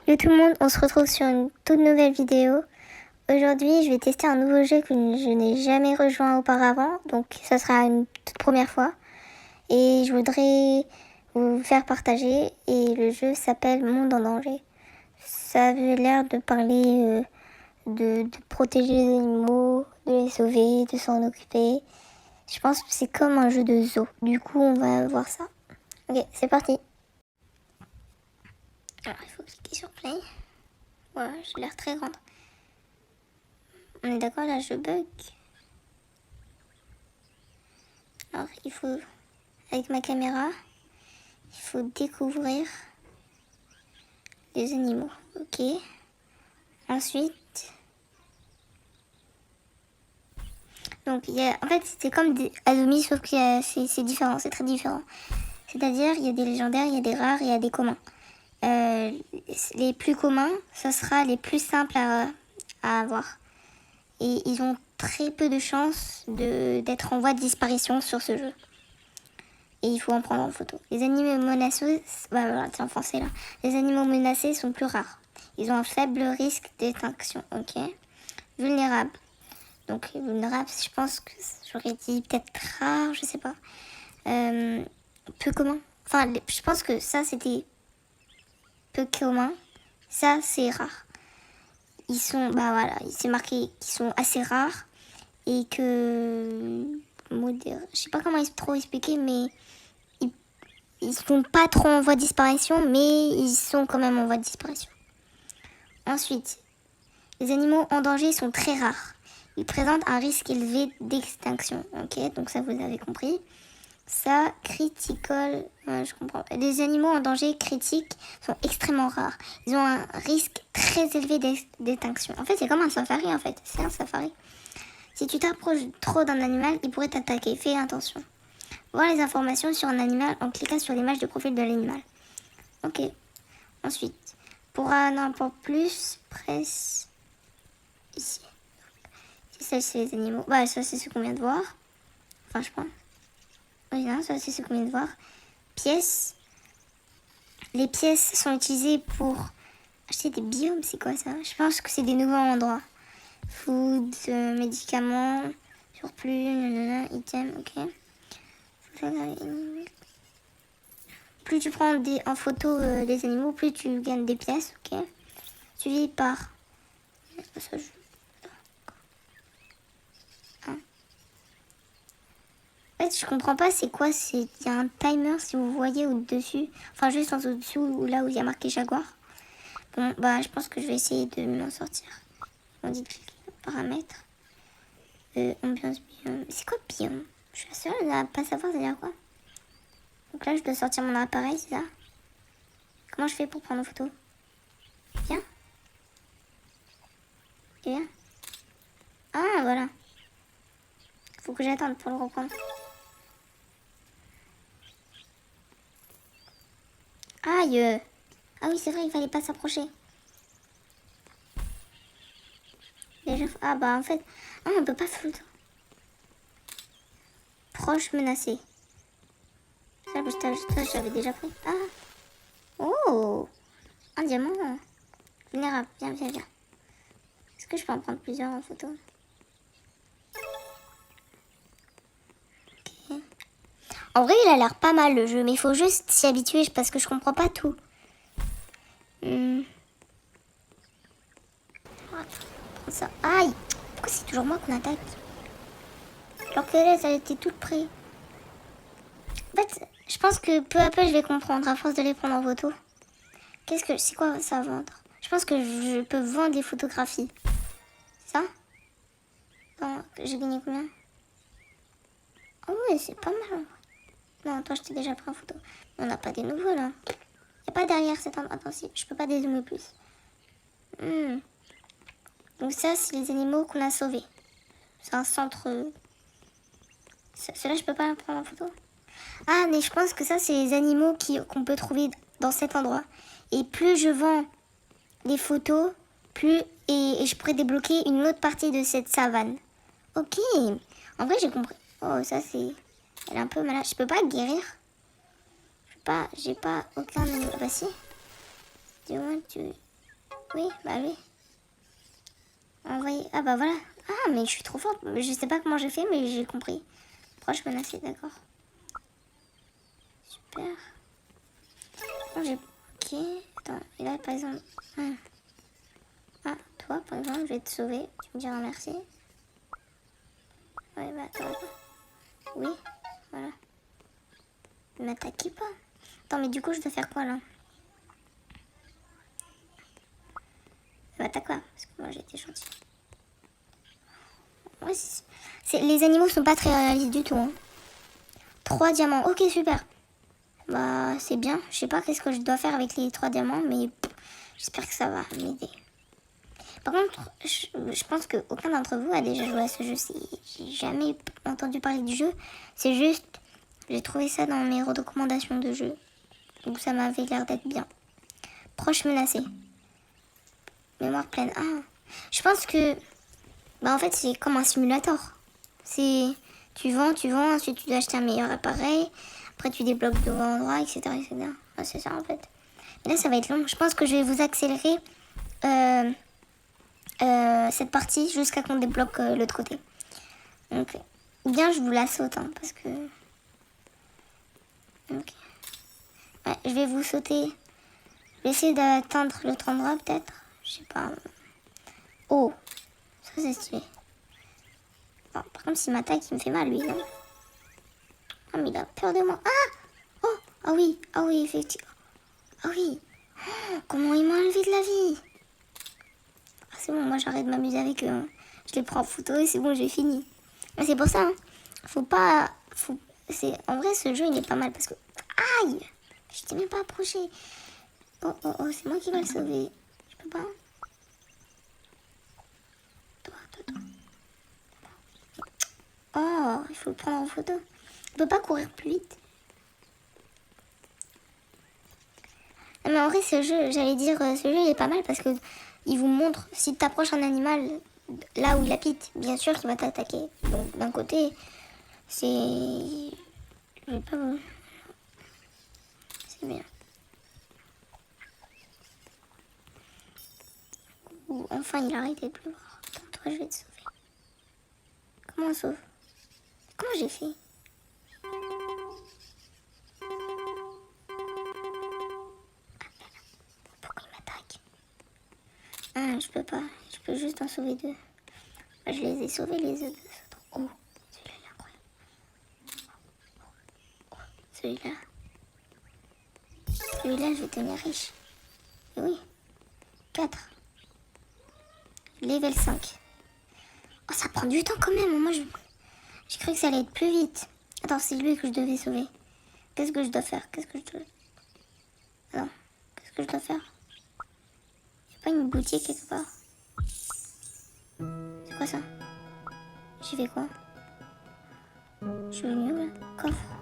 Yo tout le monde, on se retrouve sur une toute nouvelle vidéo. Aujourd'hui, je vais tester un nouveau jeu que je n'ai jamais rejoint auparavant, donc ça sera une toute première fois. Et je voudrais vous faire partager, et le jeu s'appelle Monde en danger. Ça avait l'air de parler de protéger les animaux, de les sauver, de s'en occuper. Je pense que c'est comme un jeu de zoo. Du coup, on va voir ça. Ok, c'est parti. Alors, il faut cliquer sur play. Voilà, j'ai l'air très grande. On est d'accord, là je bug. Alors il faut, avec ma caméra, il faut découvrir les animaux. Ok. Ensuite, donc en fait c'est comme des Azumi sauf que c'est différent, c'est très différent. C'est-à-dire il y a des légendaires, il y a des rares et il y a des communs. Les plus communs, ce sera les plus simples à avoir. Et ils ont très peu de chances d'être en voie de disparition sur ce jeu. Et il faut en prendre en photo. Les animaux menacés, voilà, c'est en français là. Les animaux menacés sont plus rares. Ils ont un faible risque d'extinction, ok. Vulnérables. Donc vulnérables, je pense que j'aurais dit peut-être rare, je sais pas. Peu commun. Enfin, je pense que ça c'était peu commun. Ça c'est rare. Ils sont, voilà, c'est marqué qu'ils sont assez rares et que, je sais pas comment trop expliquer, mais ils sont pas trop en voie de disparition, mais ils sont quand même en voie de disparition. Ensuite, les animaux en danger sont très rares. Ils présentent un risque élevé d'extinction. Ok, donc ça vous avez compris. Ça, critical, je comprends. Les animaux en danger critique sont extrêmement rares. Ils ont un risque très élevé d'extinction. En fait, c'est comme un safari en fait. C'est un safari. Si tu t'approches trop d'un animal, il pourrait t'attaquer. Fais attention. Voir les informations sur un animal en cliquant sur l'image de profil de l'animal. Ok. Ensuite, pour en avoir plus, presse ici. Ça, c'est les animaux. Bah, ça, c'est ce qu'on vient de voir. Enfin, je pense. Oui, non, ça, c'est ce qu'on vient de voir. Pièces. Les pièces sont utilisées pour acheter des biomes. C'est quoi ça? Je pense que c'est des nouveaux endroits. Food, médicaments, surplus, nanana, items, ok. Plus tu prends en photo des animaux, plus tu gagnes des pièces, ok. Suivi par... Ça, En fait, je comprends pas c'est quoi, il y a un timer si vous voyez au-dessus, enfin juste en dessous ou là où il y a marqué Jaguar. Bon, bah je pense que je vais essayer de m'en sortir. On dit paramètres. Ambiance biome. C'est quoi biome? Je suis sûre de pas savoir c'est quoi. Donc là je dois sortir mon appareil, c'est ça? Comment je fais pour prendre une photo? Viens. Viens. Ah voilà. Faut que j'attende pour le reprendre. Aïe. Ah oui c'est vrai il fallait pas s'approcher. Ah bah en fait... Ah on peut pas flouter. Proche menacé. Ça j'avais déjà pris. Ah. Oh. Un diamant. Vulnérable. Viens, viens, viens. Est-ce que je peux en prendre plusieurs en photo? Ok. En vrai il a l'air pas mal le jeu. Mais il faut juste s'y habituer parce que je comprends pas tout. Prends ça. Aïe. Pourquoi c'est toujours moi qu'on attaque? Alors que là, ça a été tout près. En fait, je pense que peu à peu, je vais comprendre à force de les prendre en photo. C'est quoi ça, vendre? Je pense que je peux vendre des photographies. Ça? J'ai gagné combien? Oh ouais, c'est pas mal. Non, toi, je t'ai déjà pris en photo. Mais on n'a pas des nouveaux, là. Il n'y a pas derrière cet endroit. Attends, si, je peux pas dézoomer plus. Donc ça, c'est les animaux qu'on a sauvés. C'est un centre... Ceux-là, je peux pas prendre en photo. Ah, mais je pense que ça, c'est les animaux qu'on peut trouver dans cet endroit. Et plus je vends les photos, plus... Et je pourrais débloquer une autre partie de cette savane. Ok. En vrai, j'ai compris. Oh, ça, c'est... Elle est un peu malade. Je peux pas guérir. J'ai pas aucun... Bah si. Oui, bah oui. Envoyer. Ah bah voilà. Ah, mais je suis trop forte. Je sais pas comment j'ai fait, mais j'ai compris. Proche menacé, d'accord. Super. Bon, j'ai... Ok. Attends, et là, par exemple... Ah, toi, par exemple, je vais te sauver. Tu me diras merci. Ouais, bah attends. Oui, voilà. Ne m'attaquez pas. Attends, mais du coup, je dois faire quoi, là? M'attaque pas, parce que moi, j'ai été gentille. Ouais, les animaux sont pas très réalistes du tout. Hein. 3 diamants. Ok, super. Bah, c'est bien. Je sais pas qu'est-ce que je dois faire avec les 3 diamants, mais j'espère que ça va m'aider. Par contre, je pense qu'aucun d'entre vous a déjà joué à ce jeu. J'ai jamais entendu parler du jeu. C'est juste, j'ai trouvé ça dans mes recommandations de jeu. Donc ça m'avait l'air d'être bien. Proche menacé. Mémoire pleine. Ah, je pense que... Bah en fait, c'est comme un simulator. C'est... Tu vends, ensuite tu dois acheter un meilleur appareil. Après, tu débloques de endroits, etc. etc. Ah, c'est ça en fait. Et là, ça va être long. Je pense que je vais vous accélérer cette partie jusqu'à qu'on débloque l'autre côté. Donc, ou bien je vous la saute, hein, parce que... Ok. Ouais, je vais vous sauter. Je vais essayer d'atteindre l'autre endroit, peut-être. Je sais pas. Oh, ça c'est stylé. Bon, par contre, s'il m'attaque, il me fait mal, lui. Non, ah, mais il a peur de moi. Ah! Oh! Ah oui, effectivement. Ah oui! Oh, comment ils m'ont enlevé de la vie! Ah, c'est bon, moi j'arrête de m'amuser avec eux. Hein. Je les prends en photo et c'est bon, j'ai fini. Mais c'est pour ça, hein. Faut pas... En vrai, ce jeu, il est pas mal parce que... Aïe! Je t'ai même pas approché. Oh, oh, oh, c'est moi qui vais le sauver. Je peux pas. Toi. Oh, il faut le prendre en photo. On peut pas courir plus vite. Non, mais en vrai, ce jeu, j'allais dire, ce jeu, il est pas mal parce que il vous montre, si tu approches un animal là où il habite, bien sûr qu'il va t'attaquer. Donc, d'un côté, c'est... Je vais pas vous... C'est bien. Ouh, enfin, il a arrêté de pleuvoir. Attends, toi, je vais te sauver. Comment on sauve? Comment j'ai fait? Pourquoi il m'attaque? Ah, je peux pas. Je peux juste en sauver 2. Bah, je les ai sauvés, les deux autres. Oh, celui-là, il est incroyable. Oh, celui-là. Celui-là, je vais devenir riche. Et oui. 4. Level 5. Oh, ça prend du temps quand même. Moi, j'ai cru que ça allait être plus vite. Attends, c'est lui que je devais sauver. Qu'est-ce que je dois faire? Qu'est-ce que je dois... Attends, qu'est-ce que je dois faire? Y'a pas une boutique quelque part? C'est quoi ça? J'ai fait quoi? Je suis venu là. Coffre.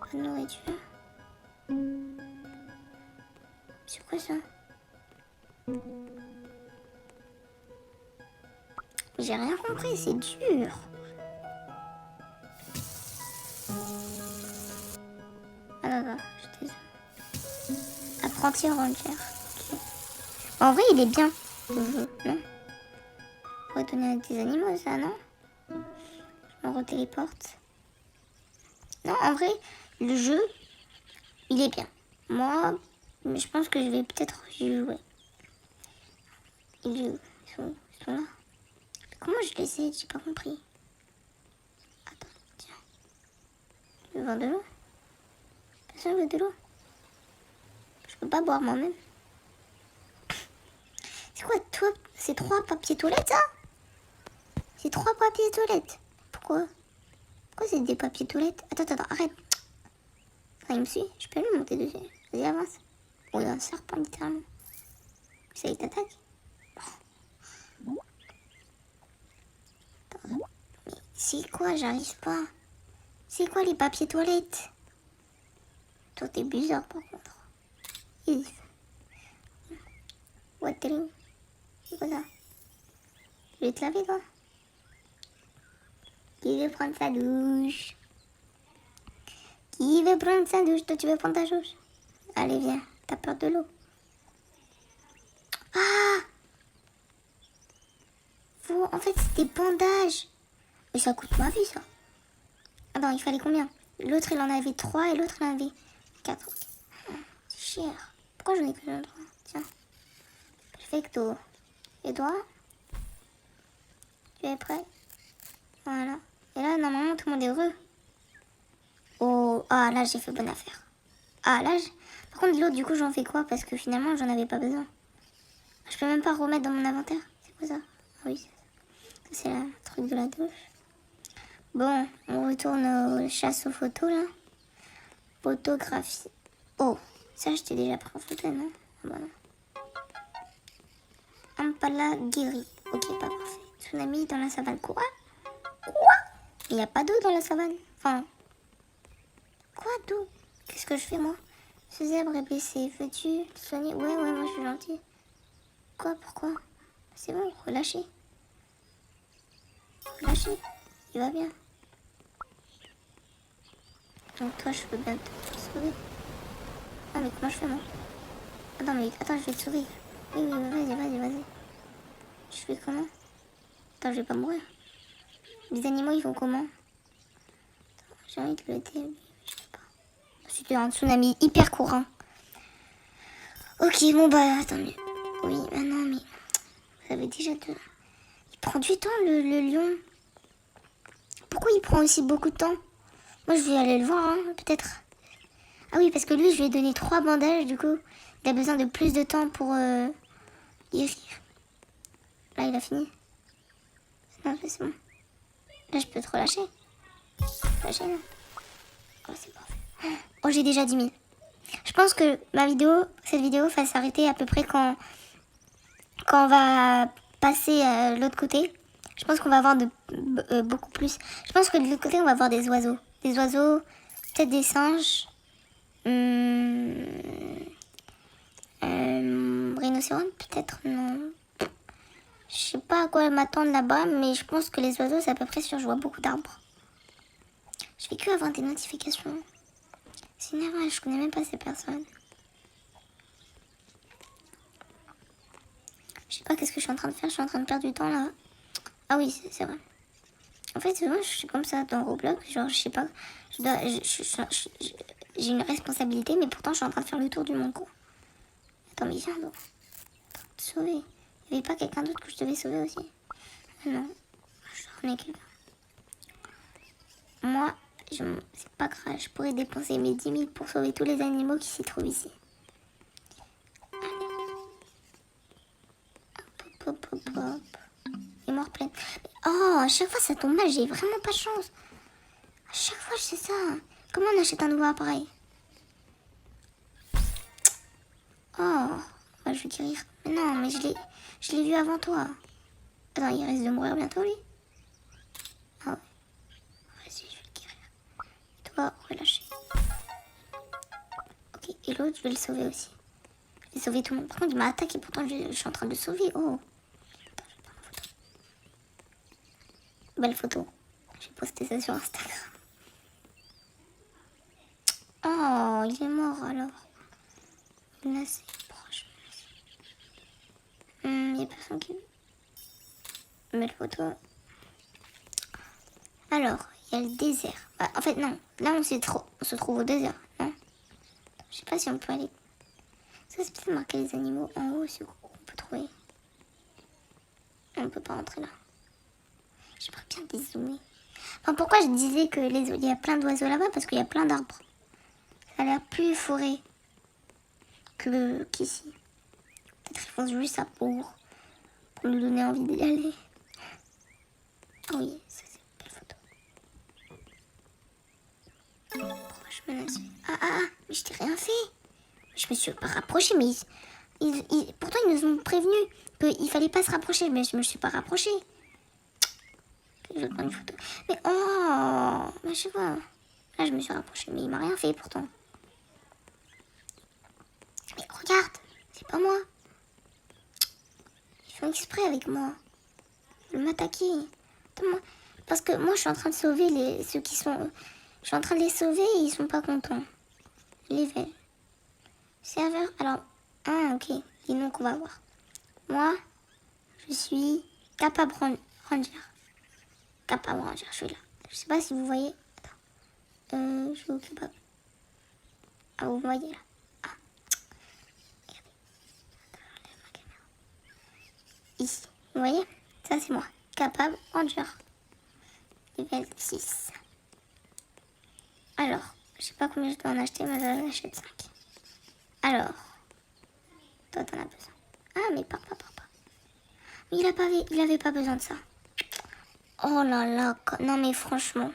Pas de nourriture. C'est quoi ça? J'ai rien compris, c'est dur. Ah non, je suis désolée. Apprenti ranger. Okay. En vrai, il est bien. Non? On pourrait donner à des animaux, ça, non? Je me retéléporte. Non, en vrai, le jeu, il est bien. Moi, je pense que je vais peut-être y jouer. Ils sont là. Comment je les ai? J'ai pas compris. Attends, tiens. Tu veux boire de l'eau? Personne veut de l'eau? Je peux pas boire moi-même. C'est quoi, toi? C'est 3 papiers toilettes, ça? C'est 3 papiers toilettes. Pourquoi? Pourquoi c'est des papiers toilettes? Attends, arrête. Ah, il me suit. Je peux lui monter dessus. Vas-y, avance. Oh, il y a un serpent, littéralement. Ça, il t'attaque? Mais c'est quoi? J'arrive pas. C'est quoi les papiers toilettes? Toi, t'es bizarre, par contre. If. Watering. C'est quoi ça? Je vais te laver, toi. Qui veut prendre sa douche? Qui veut prendre sa douche? Toi, tu veux prendre ta douche? Allez, viens. T'as peur de l'eau? Ah! en fait, c'est des bandages. Mais ça coûte ma vie, ça. Attends, il fallait combien? L'autre, il en avait 3 et l'autre, il en avait 4. C'est cher. Pourquoi j'en ai que 3? Tiens. Perfecto. Et toi? Tu es prêt? Voilà. Et là, normalement, tout le monde est heureux. Oh, ah, là, j'ai fait bonne affaire. Ah, là, par contre, l'autre, du coup, j'en fais quoi? Parce que finalement, j'en avais pas besoin. Je peux même pas remettre dans mon inventaire. C'est quoi ça? Ah oui, c'est le truc de la douche. Bon, on retourne aux chasse aux photos, là. Photographie. Oh, ça, je t'ai déjà pris en photo, non? Ah bah non. Impala guéri. Ok, pas parfait. Tsunami dans la savane. Quoi? Il n'y a pas d'eau dans la savane. Enfin, quoi d'eau? Qu'est-ce que je fais, moi? Ce zèbre est blessé. Veux-tu le soigner? Ouais, moi, je suis gentil. Quoi? Pourquoi? C'est bon, relâchez. Relâchez. Il va bien. Donc toi, je peux bien te sauver. Ah, mais comment je fais, moi? Attends, je vais te sauver. Oui, vas-y. Je fais comment? Attends, je vais pas mourir. Les animaux, ils font comment? J'ai envie de le début, je sais pas. C'était un tsunami hyper courant. Ok, bon bah, attends, mais... Oui, non, mais... Vous avez déjà deux... Il prend du temps, le lion. Pourquoi il prend aussi beaucoup de temps? Moi, je vais aller le voir, hein, peut-être. Ah oui, parce que lui, je lui ai donné 3 bandages, du coup. Il a besoin de plus de temps pour guérir. Là, il a fini. Non, c'est bon. Là, je peux te relâcher. Lâcher, non? Oh, c'est parfait. Oh, j'ai déjà 10 000. Je pense que cette vidéo va s'arrêter à peu près quand on va passer à l'autre côté. Je pense qu'on va avoir beaucoup plus. Je pense que de l'autre côté, on va avoir des oiseaux. Des oiseaux, peut-être des singes. Rhinocéros, peut-être, non. Je sais pas à quoi m'attendre là-bas, mais je pense que les oiseaux, c'est à peu près sûr. Je vois beaucoup d'arbres. Je fais que avoir des notifications. C'est énervant, je connais même pas ces personnes. Je sais pas qu'est-ce que je suis en train de faire. Je suis en train de perdre du temps là. Ah oui, c'est vrai. En fait, moi, je suis comme ça dans Roblox. Genre, je sais pas. J'ai une responsabilité, mais pourtant, je suis en train de faire le tour du monde, quoi. Attends, mais viens donc. Te sauver. Il n'y avait pas quelqu'un d'autre que je devais sauver aussi? Ah non. Je remets quelqu'un. Moi, c'est pas grave. Je pourrais dépenser mes 10 000 pour sauver tous les animaux qui s'y trouvent ici. Hop. Et mort pleine. Oh, à chaque fois ça tombe mal, j'ai vraiment pas de chance. À chaque fois je sais ça. Comment on achète un nouveau appareil? Oh, bah, je vais guérir. Mais non, mais je l'ai vu avant toi. Attends, il risque de mourir bientôt lui. Ah ouais. Vas-y, je vais le guérir. Et toi, relâcher. Ok, et l'autre, je vais le sauver aussi. Je vais sauver tout le monde. Par contre, il m'a attaqué, pourtant je suis en train de le sauver. Oh. Belle photo. J'ai posté ça sur Instagram. Oh, il est mort alors. Là, c'est proche. Il n'y a personne qui... Belle photo. Alors, il y a le désert. Bah, en fait, non. Là, on se trouve au désert. Non. Je sais pas si on peut aller... Ça, c'est peut-être marqué les animaux en haut, c'est où on peut trouver. On peut pas rentrer là. J'aimerais bien dézoomer. Enfin, pourquoi je disais que il y a plein d'oiseaux là-bas? Parce qu'il y a plein d'arbres. Ça a l'air plus forêt qu'ici. Peut-être qu'ils font juste ça pour nous donner envie d'y aller. Ah oui, ça c'est une belle photo. Pourquoi je me laisse? Mais je t'ai rien fait. Je me suis pas rapprochée, mais pourtant ils nous ont prévenu qu'il fallait pas se rapprocher, mais je me suis pas rapprochée. Je vais prendre une photo. Mais mais je sais pas. Là je me suis rapprochée, mais il m'a rien fait pourtant. Mais regarde, c'est pas moi. Ils font exprès avec moi. Ils veulent m'attaquer. Parce que moi je suis en train de sauver ceux qui sont... Je suis en train de les sauver et ils sont pas contents. Je les vais. Serveur, alors... Ah ok, dis donc qu'on va voir. Moi, je suis capable Ranger. Capable Ranger, je suis là. Je sais pas si vous voyez. Attends. Je suis au capable. Ah, vous voyez là. Ah. Regardez. Attends, j'enlève ma caméra. Ici. Vous voyez? Ça, c'est moi. Capable Ranger. Level 6. Alors, je sais pas combien je dois en acheter, mais j'en achète 5. Alors, toi, t'en as besoin. Ah, mais papa. Mais il avait pas besoin de ça. Oh là là, non mais franchement,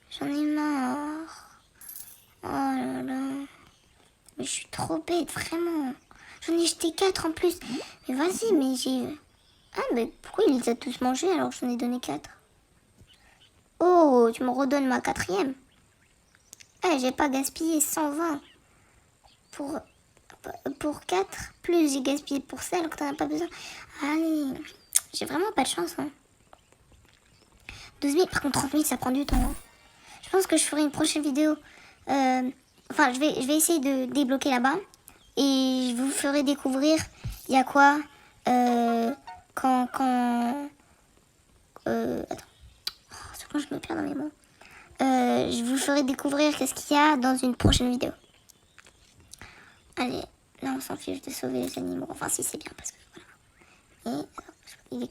j'en ai marre. Oh là là, mais je suis trop bête, vraiment. J'en ai jeté 4 en plus. Mais vas-y, mais j'ai... Ah, mais pourquoi il les a tous mangés alors que j'en ai donné 4? Oh, tu me redonnes ma 4e. Eh, j'ai pas gaspillé 120 pour 4, plus j'ai gaspillé pour celle que t'en as pas besoin. Allez, j'ai vraiment pas de chance, hein. 12 000, par contre 30 000 ça prend du temps, hein. Je pense que je ferai une prochaine vidéo. Enfin, je vais essayer de débloquer là-bas. Et je vous ferai découvrir il y a quoi attends. Oh, souvent je me perds dans mes mots. Je vous ferai découvrir qu'est-ce qu'il y a dans une prochaine vidéo. Allez, là on s'en fiche de sauver les animaux. Enfin, si c'est bien parce que voilà. Et il est...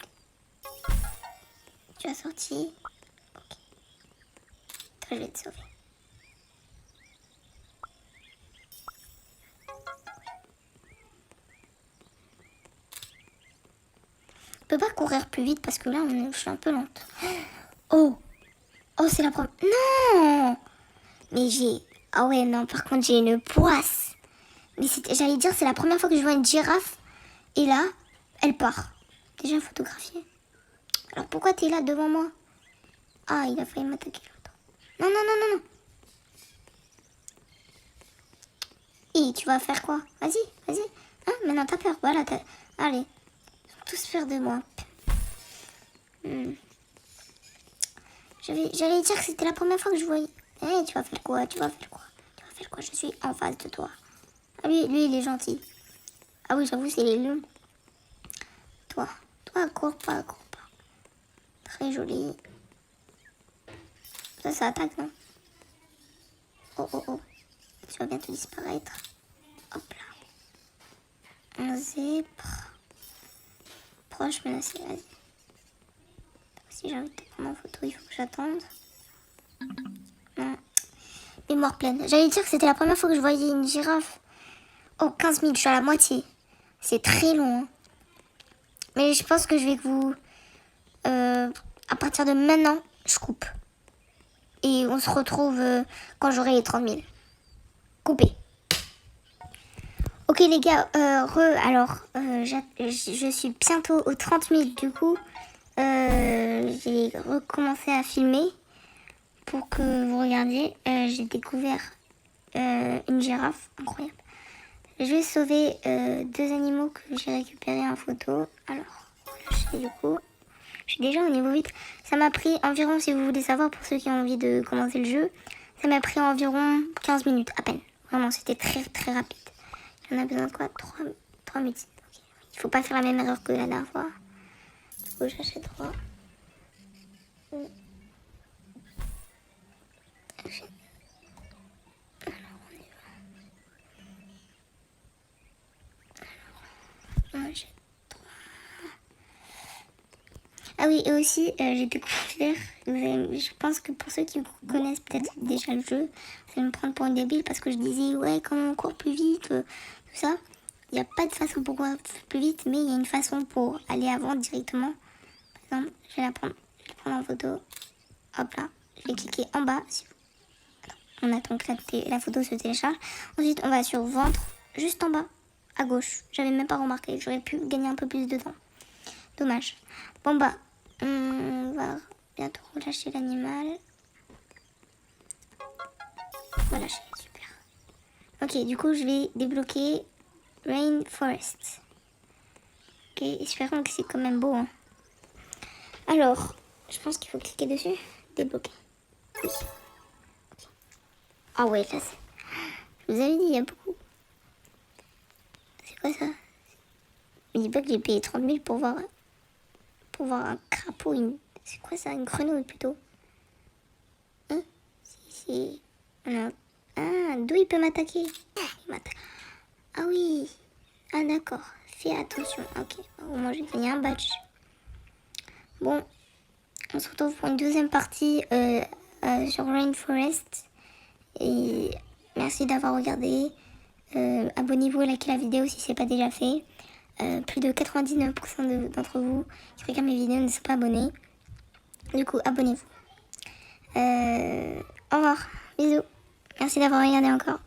Tu as sorti. Ok. Toi, je vais te sauver. Je peux pas courir plus vite parce que là, je suis un peu lente. Oh, c'est la première. Non, mais j'ai. Ah ouais, non, par contre, j'ai une poisse. Mais j'allais dire, c'est la première fois que je vois une girafe. Et là, elle part. Déjà photographiée. Alors pourquoi t'es là devant moi? Ah, il a failli m'attaquer l'autre. Non. Et tu vas faire quoi? Vas-y. Hein, maintenant t'as peur. Voilà, allez. Ils ont tous peur de moi. J'allais dire que c'était la première fois que je voyais. Eh, tu vas faire quoi? Je suis en face de toi. Ah, lui, il est gentil. Ah oui, j'avoue, c'est les lions. Toi, cours pas. Très joli. Ça attaque, non? Oh. Tu vas bientôt disparaître. Hop là. Un zèbre. Proche, menacé, vas-y. Si j'ai envie de te prendre en photo, il faut que j'attende. Non. Mémoire pleine. J'allais dire que c'était la première fois que je voyais une girafe. Oh, 15 000, je suis à la moitié. C'est très long, hein. Mais je pense que je vais vous... à partir de maintenant, je coupe. Et on se retrouve quand j'aurai les 30 000. Coupé. Ok les gars, je suis bientôt aux 30 000 du coup. J'ai recommencé à filmer pour que vous regardiez. J'ai découvert une girafe, incroyable. Je vais sauver 2 animaux que j'ai récupérés en photo. Alors, du coup, je suis déjà au niveau 8. Ça m'a pris environ, si vous voulez savoir, pour ceux qui ont envie de commencer le jeu, ça m'a pris environ 15 minutes à peine. Vraiment, c'était très très rapide. On a besoin de quoi? 3 médecines. Okay. Il faut pas faire la même erreur que la dernière fois. Du coup, j'achète 3. J'achète 3. Ah oui, et aussi, j'ai découvert, je pense que pour ceux qui connaissent peut-être déjà le jeu, ça va me prendre pour une débile parce que je disais, ouais, comment on court plus vite, tout ça. Il n'y a pas de façon pour courir plus vite, mais il y a une façon pour aller avant directement. Par exemple, je vais la prendre en photo. Hop là, je vais cliquer en bas. On attend que la photo se télécharge. Ensuite, on va sur ventre, juste en bas, à gauche. J'avais même pas remarqué, j'aurais pu gagner un peu plus de temps. Dommage. Bon bah, on va bientôt relâcher l'animal. Relâcher, super. Ok, du coup, je vais débloquer Rainforest. Ok, espérons que c'est quand même beau, hein. Alors, je pense qu'il faut cliquer dessus. Débloquer. Oui. Okay. Ah ouais, là c'est... Je vous avais dit, il y a beaucoup. C'est quoi ça? Je dis pas que j'ai payé 30 000 pour pour voir un crapaud, c'est quoi ça, une grenouille plutôt. Hein? Ah, d'où il peut m'attaquer? Ah oui, ah d'accord, fais attention. Ok, au moins j'ai gagné un badge. Bon, on se retrouve pour une deuxième partie sur Rainforest. Et merci d'avoir regardé. Abonnez-vous, likez la vidéo si ce n'est pas déjà fait. Plus de 99% d'entre vous qui regardent mes vidéos ne sont pas abonnés. Du coup, abonnez-vous. Au revoir, bisous. Merci d'avoir regardé encore.